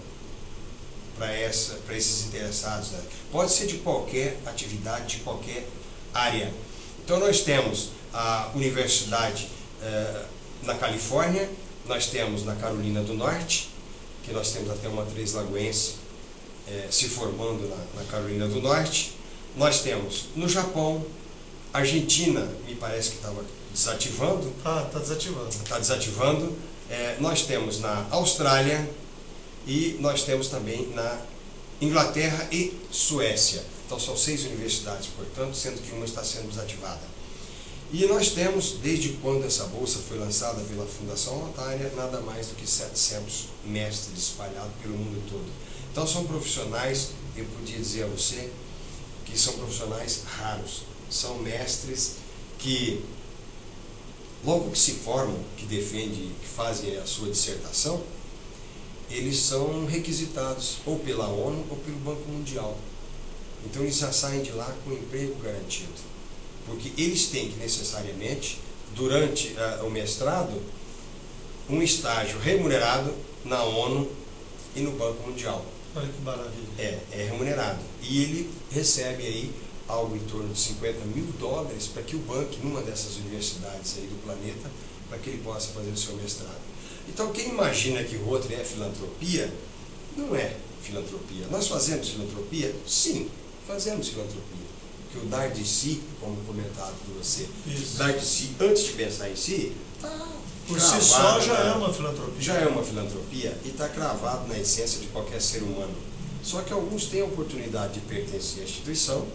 para esses interessados. Pode ser de qualquer atividade, de qualquer área. Então nós temos a universidade na Califórnia, nós temos na Carolina do Norte, que nós temos até uma Três-Lagoense se formando na Carolina do Norte. Nós temos no Japão, Argentina, me parece que estava desativando. Está desativando. Está desativando. Nós temos na Austrália e nós temos também na Inglaterra e Suécia. Então são 6 universidades, portanto, sendo que uma está sendo desativada. E nós temos, desde quando essa bolsa foi lançada pela Fundação Rotária, nada mais do que 700 mestres espalhados pelo mundo todo. Então são profissionais, eu podia dizer a você, que são profissionais raros. São mestres que, logo que se formam, que defendem, que fazem a sua dissertação, eles são requisitados ou pela ONU ou pelo Banco Mundial. Então eles já saem de lá com emprego garantido, porque eles têm que necessariamente, durante o mestrado, um estágio remunerado na ONU e no Banco Mundial. Olha que maravilha. É remunerado. E ele recebe aí algo em torno de $50.000 para que o banque, numa dessas universidades aí do planeta, para que ele possa fazer o seu mestrado. Então quem imagina que Rotary é filantropia, não é filantropia. Nós fazemos filantropia? Sim, fazemos filantropia. Porque o dar de si, como comentado por você, isso. Dar de si antes de pensar em si, por si só já é uma filantropia. Já é uma filantropia e está cravado na essência de qualquer ser humano. Só que alguns têm a oportunidade de pertencer à instituição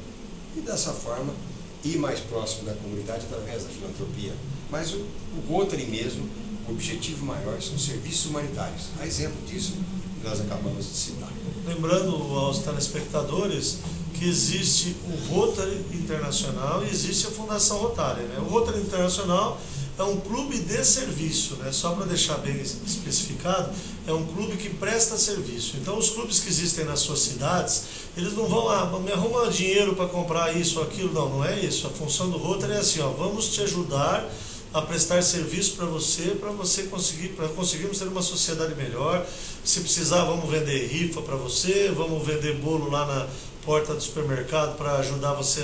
e dessa forma ir mais próximo da comunidade através da filantropia. Mas o Rotary mesmo, o objetivo maior são serviços humanitários. A exemplo disso que nós acabamos de citar. Lembrando aos telespectadores que existe o Rotary Internacional e existe a Fundação Rotária, né? O Rotary Internacional é um clube de serviço, né? Só para deixar bem especificado, é um clube que presta serviço. Então os clubes que existem nas suas cidades, eles não vão lá, me arruma dinheiro para comprar isso ou aquilo, não é isso. A função do Rotary é assim, vamos te ajudar a prestar serviço para você conseguir, para conseguirmos ter uma sociedade melhor. Se precisar, vamos vender rifa para você, vamos vender bolo lá na porta do supermercado para ajudar você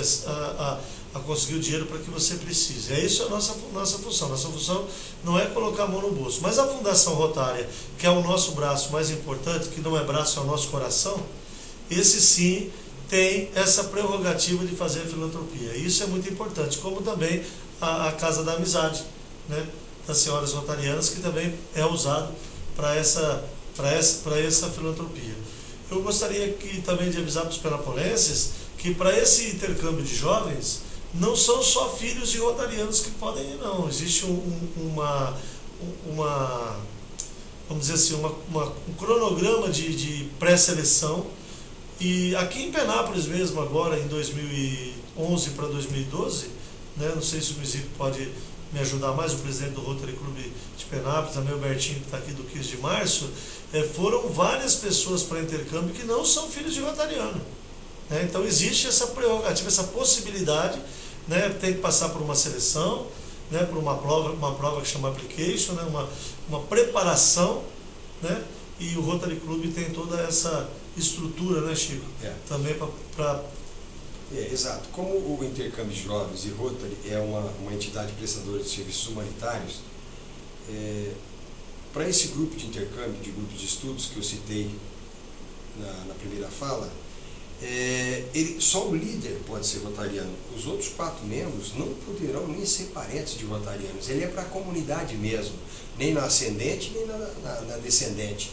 a conseguir o dinheiro para que você precise. É isso a nossa função. Nossa função não é colocar a mão no bolso. Mas a Fundação Rotária, que é o nosso braço mais importante, que não é braço, é o nosso coração, esse sim tem essa prerrogativa de fazer a filantropia. E isso é muito importante, como também a Casa da Amizade, né, das senhoras rotarianas, que também é usado para essa filantropia. Eu gostaria também de avisar para os penapolenses que para esse intercâmbio de jovens não são só filhos de rotarianos que podem ir, não. Existe vamos dizer assim, um cronograma de pré-seleção. E aqui em Penápolis mesmo, agora em 2011 para 2012, né, não sei se o Luizito pode me ajudar mais, o presidente do Rotary Club de Penápolis, também o Bertinho que está aqui do 15 de março, foram várias pessoas para intercâmbio que não são filhos de rotariano. Né? Então existe essa prerrogativa, essa possibilidade, né, tem que passar por uma seleção, né, por uma prova que chama application, né, uma preparação, né, e o Rotary Club tem toda essa estrutura, né, Chico? Também para... exato. Como o Intercâmbio de Jovens e Rotary é uma entidade prestadora de serviços humanitários, para esse grupo de intercâmbio, de grupo de estudos que eu citei na primeira fala, só o líder pode ser rotariano. Os outros 4 membros não poderão nem ser parentes de rotarianos. Ele é para a comunidade mesmo, nem na ascendente, nem na descendente.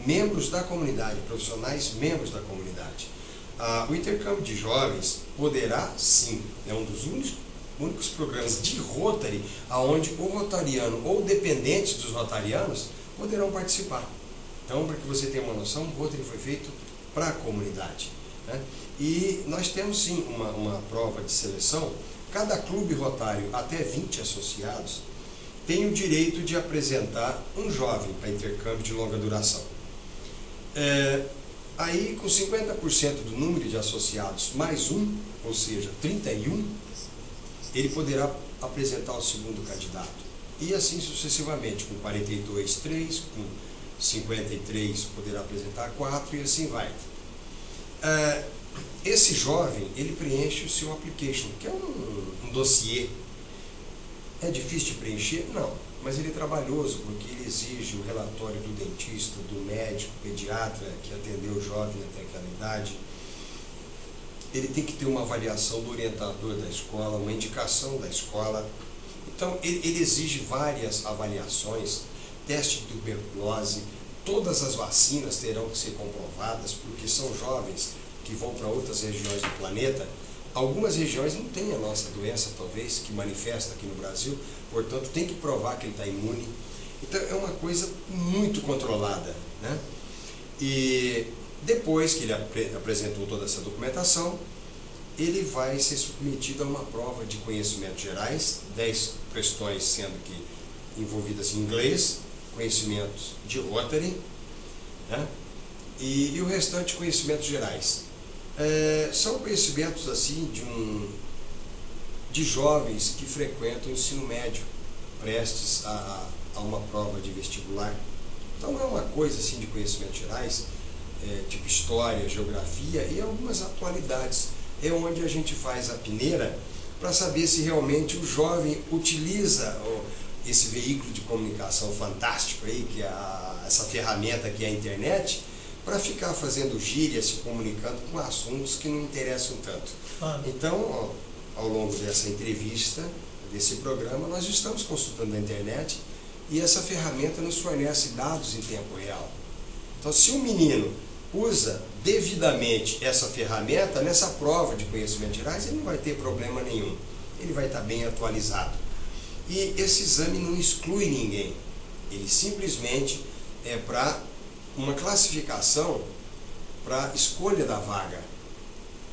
Membros da comunidade, profissionais membros da comunidade. O intercâmbio de jovens poderá, sim, é um dos únicos programas de Rotary onde o rotariano ou dependentes dos rotarianos poderão participar. Então, para que você tenha uma noção, o Rotary foi feito para a comunidade. Né? E nós temos sim uma prova de seleção. Cada clube rotário, até 20 associados, tem o direito de apresentar um jovem para intercâmbio de longa duração. Aí, com 50% do número de associados mais um, ou seja, 31, ele poderá apresentar o segundo candidato. E assim sucessivamente, com 42, 3, com 53 poderá apresentar 4 e assim vai. Esse jovem, ele preenche o seu application, que é um dossiê. É difícil de preencher? Não, mas ele é trabalhoso, porque ele exige o relatório do dentista, do médico, pediatra, que atendeu o jovem até aquela idade. Ele tem que ter uma avaliação do orientador da escola, uma indicação da escola. Então, ele exige várias avaliações, teste de tuberculose, todas as vacinas terão que ser comprovadas, porque são jovens que vão para outras regiões do planeta. Algumas regiões não têm a nossa doença, talvez, que manifesta aqui no Brasil, portanto, tem que provar que ele está imune. Então, é uma coisa muito controlada, né? E depois que ele apresentou toda essa documentação, ele vai ser submetido a uma prova de conhecimentos gerais, 10 questões sendo que envolvidas em inglês, conhecimentos de Rotary, né? E o restante conhecimentos gerais. São conhecimentos assim de jovens que frequentam o ensino médio, prestes a uma prova de vestibular. Então não é uma coisa assim de conhecimentos gerais, tipo história, geografia e algumas atualidades. É onde a gente faz a peneira para saber se realmente o jovem utiliza esse veículo de comunicação fantástico aí, que é essa ferramenta que é a internet, para ficar fazendo gíria, se comunicando com assuntos que não interessam tanto. Então, ao longo dessa entrevista, desse programa, nós estamos consultando a internet e essa ferramenta nos fornece dados em tempo real. Então, se um menino usa devidamente essa ferramenta, nessa prova de conhecimentos gerais, ele não vai ter problema nenhum. Ele vai estar bem atualizado. E esse exame não exclui ninguém. Ele simplesmente é para uma classificação para escolha da vaga.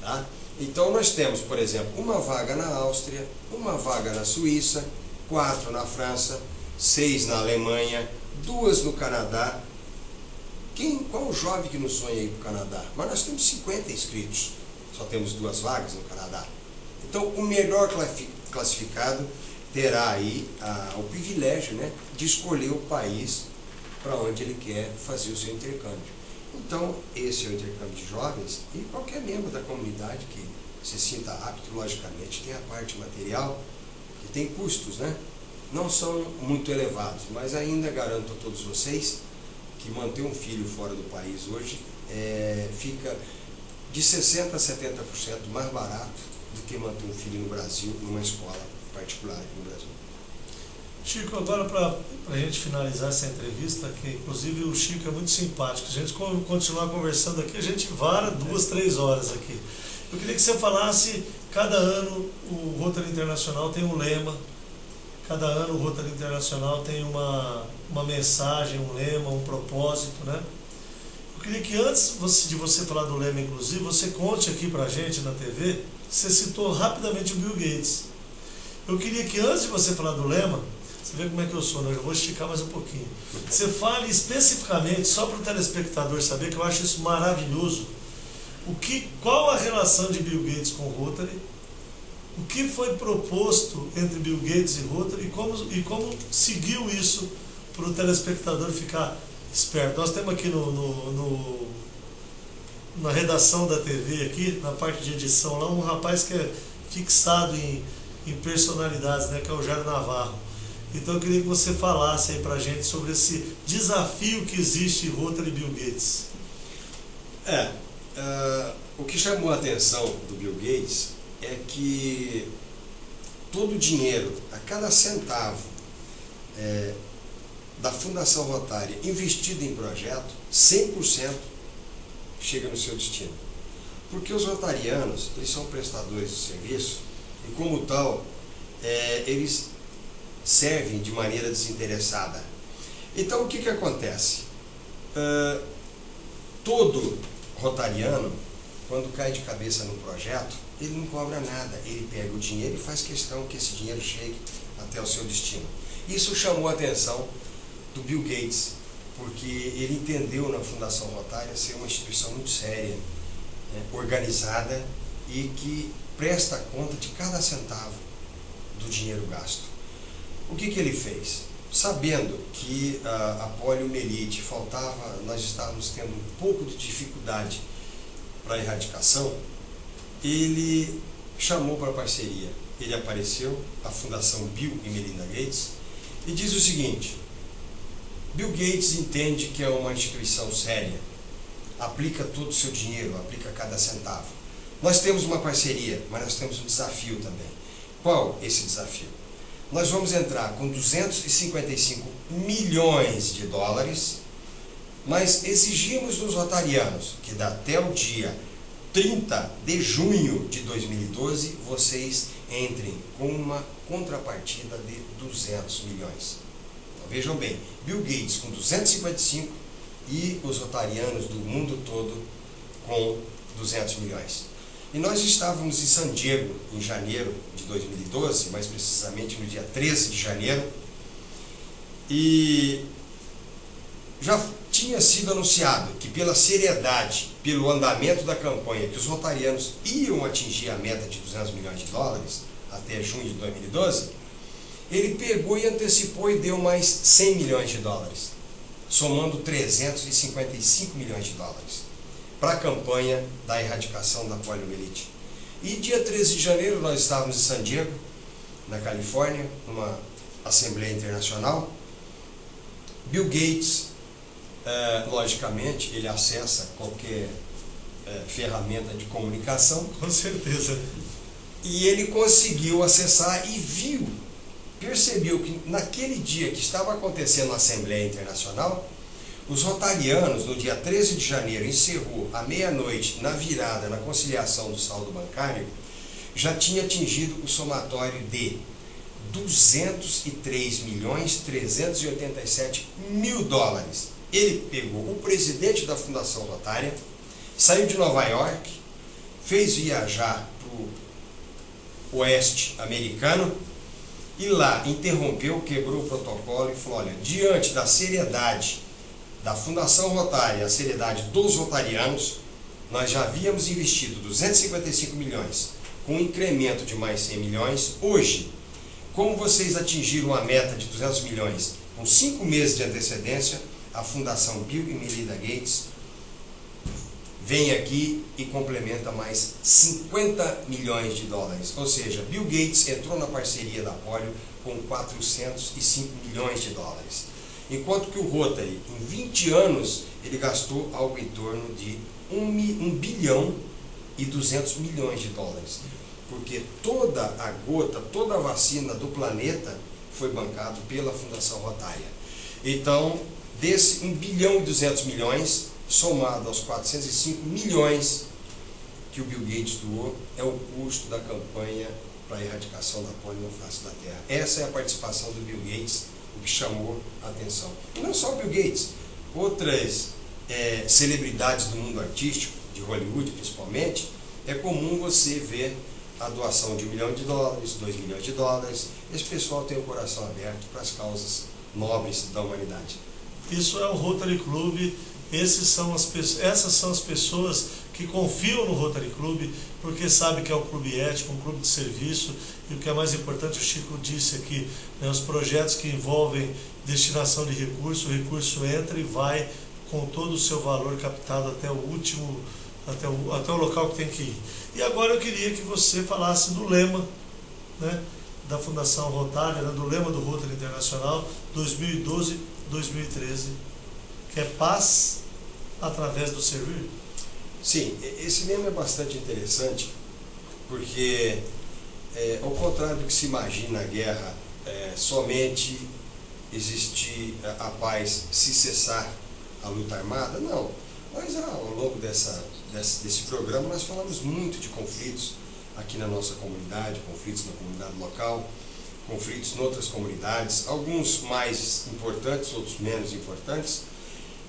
Tá? Então nós temos, por exemplo, uma vaga na Áustria, uma vaga na Suíça, 4 na França, 6 na Alemanha, 2 no Canadá. Qual o jovem que não sonha ir para o Canadá? Mas nós temos 50 inscritos, só temos 2 vagas no Canadá. Então o melhor classificado terá aí o privilégio, né, de escolher o país para onde ele quer fazer o seu intercâmbio. Então, esse é o intercâmbio de jovens e qualquer membro da comunidade que se sinta apto, logicamente, tem a parte material, que tem custos, né? Não são muito elevados, mas ainda garanto a todos vocês que manter um filho fora do país hoje fica de 60% a 70% mais barato do que manter um filho no Brasil, numa escola particular aqui no Brasil. Chico, agora para a gente finalizar essa entrevista, que inclusive o Chico é muito simpático, a gente continuar conversando aqui, a gente vara 2, 3 horas aqui. Eu queria que você falasse, cada ano o Rotary Internacional tem um lema, cada ano o Rotary Internacional tem uma mensagem, um lema, um propósito, né? Eu queria que antes de você falar do lema, inclusive, você conte aqui pra gente na TV, você citou rapidamente o Bill Gates. Eu queria que antes de você falar do lema, você vê como é que eu sou, né? Eu já vou esticar mais um pouquinho. Você fale especificamente, só para o telespectador saber, que eu acho isso maravilhoso, qual a relação de Bill Gates com o Rotary, o que foi proposto entre Bill Gates e Rotary e como seguiu isso para o telespectador ficar esperto. Nós temos aqui na redação da TV, aqui, na parte de edição, lá um rapaz que é fixado em personalidades, né, que é o Jair Navarro. Então eu queria que você falasse aí pra gente sobre esse desafio que existe em Rotary e Bill Gates. O que chamou a atenção do Bill Gates é que todo o dinheiro, a cada centavo da Fundação Rotária investido em projeto, 100% chega no seu destino. Porque os rotarianos, eles são prestadores de serviço e, como tal, eles servem de maneira desinteressada. Então, o que acontece? Todo rotariano, quando cai de cabeça no projeto, ele não cobra nada, ele pega o dinheiro e faz questão que esse dinheiro chegue até o seu destino. Isso chamou a atenção do Bill Gates, porque ele entendeu na Fundação Rotária ser uma instituição muito séria, né, organizada e que presta conta de cada centavo do dinheiro gasto. O que ele fez? Sabendo que a poliomielite faltava, nós estávamos tendo um pouco de dificuldade para a erradicação, ele chamou para a parceria. Ele apareceu, a Fundação Bill e Melinda Gates, e diz o seguinte: Bill Gates entende que é uma instituição séria, aplica todo o seu dinheiro, aplica cada centavo. Nós temos uma parceria, mas nós temos um desafio também. Qual esse desafio? Nós vamos entrar com 255 milhões de dólares, mas exigimos dos rotarianos que até o dia 30 de junho de 2012 vocês entrem com uma contrapartida de 200 milhões. Então, vejam bem, Bill Gates com 255 e os rotarianos do mundo todo com 200 milhões. E nós estávamos em San Diego em janeiro de 2012, mais precisamente no dia 13 de janeiro, e já tinha sido anunciado que pela seriedade, pelo andamento da campanha, que os rotarianos iam atingir a meta de 200 milhões de dólares até junho de 2012, ele pegou e antecipou e deu mais 100 milhões de dólares, somando 355 milhões de dólares para a campanha da erradicação da poliomielite. E dia 13 de janeiro nós estávamos em San Diego, na Califórnia, numa Assembleia Internacional. Bill Gates, logicamente, ele acessa qualquer ferramenta de comunicação. Com certeza. E ele conseguiu acessar e percebeu que naquele dia que estava acontecendo a Assembleia Internacional, os rotarianos, no dia 13 de janeiro, encerrou à meia-noite, na virada, na conciliação do saldo bancário, já tinha atingido o somatório de 203.387.000 dólares. Ele pegou o presidente da Fundação Rotária, saiu de Nova York, fez viajar para o oeste americano e lá interrompeu, quebrou o protocolo e falou: olha, diante da seriedade da Fundação Rotária, a seriedade dos rotarianos, nós já havíamos investido 255 milhões, com um incremento de mais 100 milhões. Hoje, como vocês atingiram a meta de 200 milhões com 5 meses de antecedência, a Fundação Bill e Melinda Gates vem aqui e complementa mais 50 milhões de dólares. Ou seja, Bill Gates entrou na parceria da polio com 405 milhões de dólares. Enquanto que o Rotary, em 20 anos, ele gastou algo em torno de 1 bilhão e 200 milhões de dólares. Porque toda a gota, toda a vacina do planeta foi bancado pela Fundação Rotária. Então, desse 1 bilhão e 200 milhões, somado aos 405 milhões que o Bill Gates doou, é o custo da campanha para a erradicação da polio na face da Terra. Essa é a participação do Bill Gates, o que chamou a atenção. E não só o Bill Gates, outras celebridades do mundo artístico, de Hollywood principalmente, é comum você ver a doação de $1 milhão, $2 milhões. Esse pessoal tem o coração aberto para as causas nobres da humanidade. Isso é o Rotary Club. Essas são as pessoas que confiam no Rotary Club, porque sabem que é um clube ético, um clube de serviço, e o que é mais importante, o Chico disse aqui, né, os projetos que envolvem destinação de recurso, o recurso entra e vai com todo o seu valor captado até o último, até o local que tem que ir. E agora eu queria que você falasse do lema, né, da Fundação Rotária, né, do lema do Rotary Internacional 2012-2013, que é paz através do servir. Sim, esse lema é bastante interessante, porque ao contrário do que se imagina a guerra, somente existir a paz se cessar a luta armada, não. Mas ao longo desse programa nós falamos muito de conflitos aqui na nossa comunidade, conflitos na comunidade local, conflitos em outras comunidades, alguns mais importantes, outros menos importantes.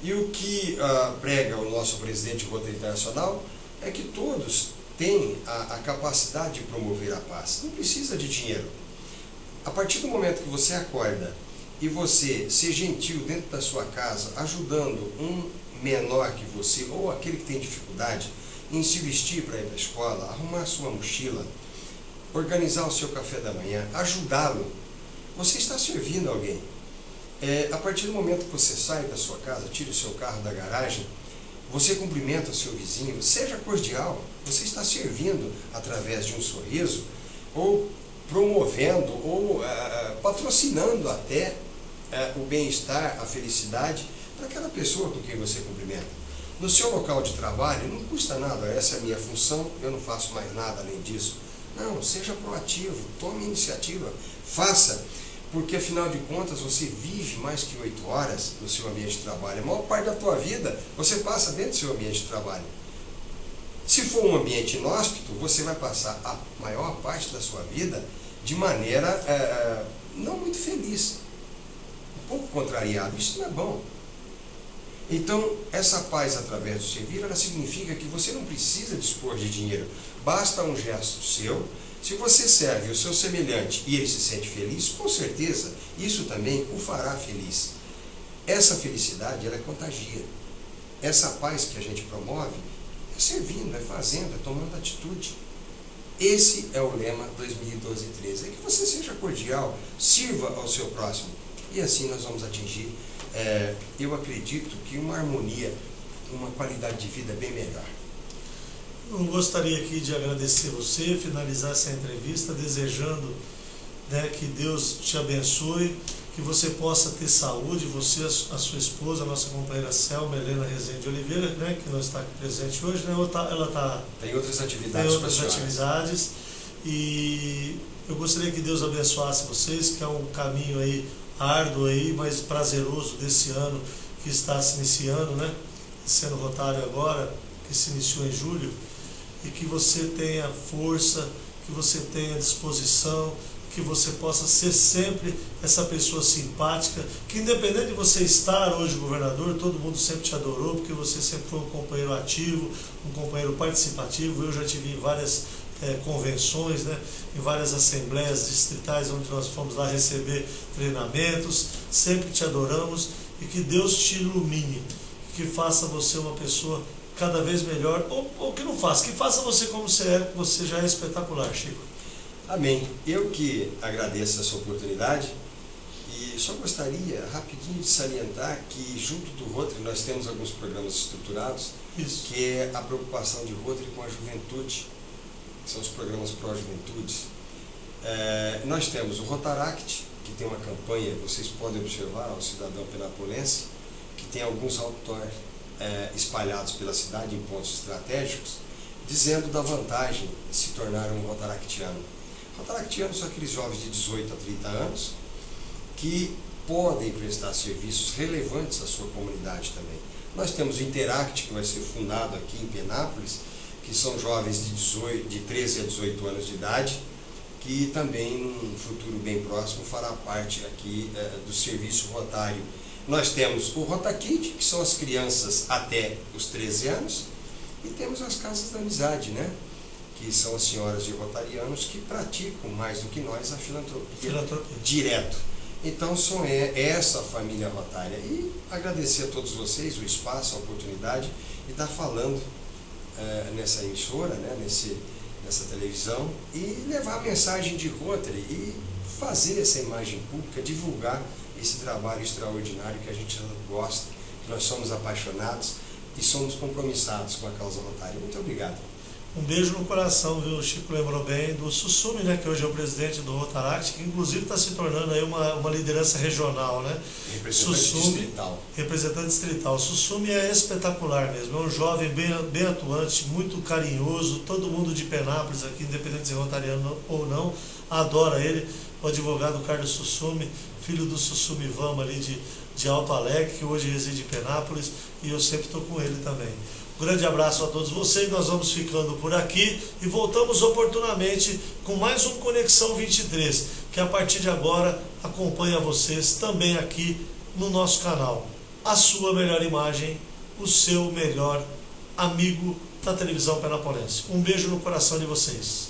E o que prega o nosso presidente do Rotary Internacional é que todos têm a capacidade de promover a paz. Não precisa de dinheiro. A partir do momento que você acorda e você ser gentil dentro da sua casa, ajudando um menor que você, ou aquele que tem dificuldade em se vestir para ir para a escola, arrumar a sua mochila, organizar o seu café da manhã, ajudá-lo, você está servindo alguém. A partir do momento que você sai da sua casa, tira o seu carro da garagem, você cumprimenta o seu vizinho, seja cordial, você está servindo através de um sorriso, ou promovendo, ou patrocinando até o bem-estar, a felicidade para aquela pessoa com quem você cumprimenta. No seu local de trabalho, não custa nada, essa é a minha função, eu não faço mais nada além disso. Não, seja proativo, tome iniciativa, faça. Porque, afinal de contas, você vive mais que 8 horas no seu ambiente de trabalho. A maior parte da tua vida você passa dentro do seu ambiente de trabalho. Se for um ambiente inóspito, você vai passar a maior parte da sua vida de maneira não muito feliz, um pouco contrariado. Isso não é bom. Então, essa paz através do servir, ela significa que você não precisa dispor de dinheiro. Basta um gesto seu. Se você serve o seu semelhante e ele se sente feliz, com certeza, isso também o fará feliz. Essa felicidade, ela contagia. Essa paz que a gente promove é servindo, é fazendo, é tomando atitude. Esse é o lema 2012-13. É que você seja cordial, sirva ao seu próximo. E assim nós vamos atingir, eu acredito que uma harmonia, uma qualidade de vida bem melhor. Eu gostaria aqui de agradecer você, finalizar essa entrevista desejando, né, que Deus te abençoe, que você possa ter saúde, você, a sua esposa, a nossa companheira Selma Helena Rezende Oliveira, né, que não está aqui presente hoje, né, ela tem outras atividades. E eu gostaria que Deus abençoasse vocês, que é um caminho aí árduo aí, mas prazeroso desse ano que está se iniciando, né, sendo Rotário agora, que se iniciou em julho. E que você tenha força, que você tenha disposição, que você possa ser sempre essa pessoa simpática, que independente de você estar hoje governador, todo mundo sempre te adorou, porque você sempre foi um companheiro ativo, um companheiro participativo. Eu já te vi em várias convenções, né, em várias assembleias distritais, onde nós fomos lá receber treinamentos, sempre te adoramos, e que Deus te ilumine, que faça você uma pessoa cada vez melhor, ou que não faça, que faça você como você é, que você já é espetacular, Chico. Amém. Eu que agradeço essa oportunidade e só gostaria rapidinho de salientar que junto do Rotary nós temos alguns programas estruturados. Isso. Que é a preocupação de Rotary com a juventude, que são os programas pró-juventude. Nós temos o Rotaract, que tem uma campanha, vocês podem observar, ao cidadão penapolense, que tem alguns outdoors espalhados pela cidade em pontos estratégicos, dizendo da vantagem de se tornar um rotaractiano. Rotaractianos são aqueles jovens de 18 a 30 anos que podem prestar serviços relevantes à sua comunidade também. Nós temos o Interact, que vai ser fundado aqui em Penápolis, que são jovens de 13 a 18 anos de idade, que também, num futuro bem próximo, fará parte aqui do serviço rotário. Nós temos o RotaKid, que são as crianças até os 13 anos, e temos as Casas da Amizade, né? Que são as senhoras de rotarianos que praticam, mais do que nós, a filantropia direto. Então, são essa família rotária. E agradecer a todos vocês o espaço, a oportunidade de estar falando nessa emissora, né? Nessa televisão, e levar a mensagem de Rotary e fazer essa imagem pública, divulgar esse trabalho extraordinário que a gente gosta, que nós somos apaixonados e somos compromissados com a causa rotária. Muito obrigado. Um beijo no coração, viu? O Chico lembrou bem do Sussumi, né, que hoje é o presidente do Rotaract, que inclusive está se tornando aí uma liderança regional, né? Representante distrital. O Sussumi é espetacular mesmo, é um jovem bem atuante, muito carinhoso, todo mundo de Penápolis aqui, independente de ser rotariano ou não, adora ele. O advogado Carlos Sussumi, filho do Sussumi Vama ali de Alto Alegre, que hoje reside em Penápolis, e eu sempre estou com ele também. Um grande abraço a todos vocês, nós vamos ficando por aqui e voltamos oportunamente com mais um Conexão 23, que a partir de agora acompanha vocês também aqui no nosso canal. A sua melhor imagem, o seu melhor amigo da televisão penapolense. Um beijo no coração de vocês.